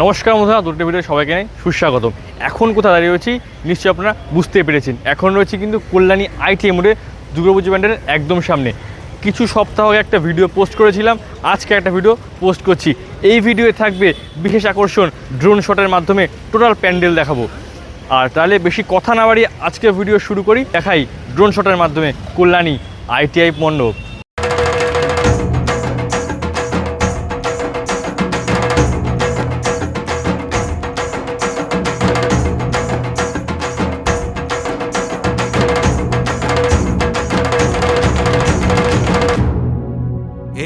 নমস্কার বন্ধুরা, দুটো ভিডিও সবাইকে সুস্বাগতম। এখন কোথায় দাঁড়িয়ে রয়েছি নিশ্চয়ই আপনারা বুঝতে পেরেছেন। এখন রয়েছে কিন্তু কল্যাণী আইটিআই মোড়ে দুর্গাপুজো প্যান্ডেলের একদম সামনে। কিছু সপ্তাহ আগে একটা ভিডিও পোস্ট করেছিলাম, আজকে একটা ভিডিও পোস্ট করছি। এই ভিডিওয়ে থাকবে বিশেষ আকর্ষণ, ড্রোন শটের মাধ্যমে টোটাল প্যান্ডেল দেখাবো। আর তাহলে বেশি কথা না বাড়িয়ে আজকে ভিডিও শুরু করি। দেখাই ড্রোন শটের মাধ্যমে কল্যাণী আইটিআই মণ্ডপ।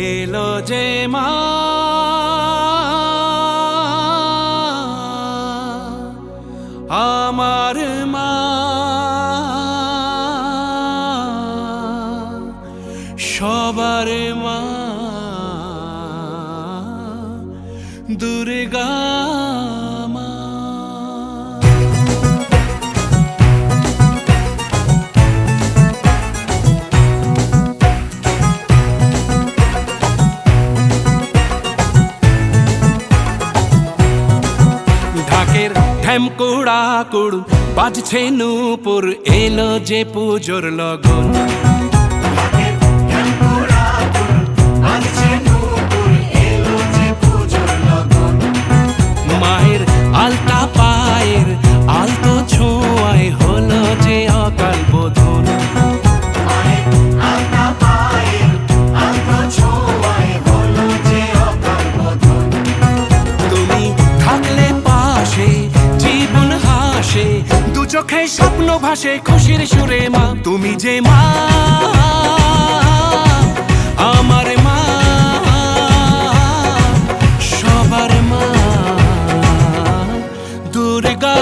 এলো যে মা আমার মা, সবার মা দুর্গা মা। ঢাকের ঢ্যামকুড়া কুড় বাজছে নূপুর, এলো যে পুজোর লগন। মায়ের আলতা পায়ের আলতো ছোঁয়ায় হলো যে অকাল বোধন। তুমি থাকলে পাশে জীবন হাসে, দু চোখে স্বপ্ন ভাসে খুশির সুরে মা। তুমি যে মা আমার মা, সবার মা দুর্গা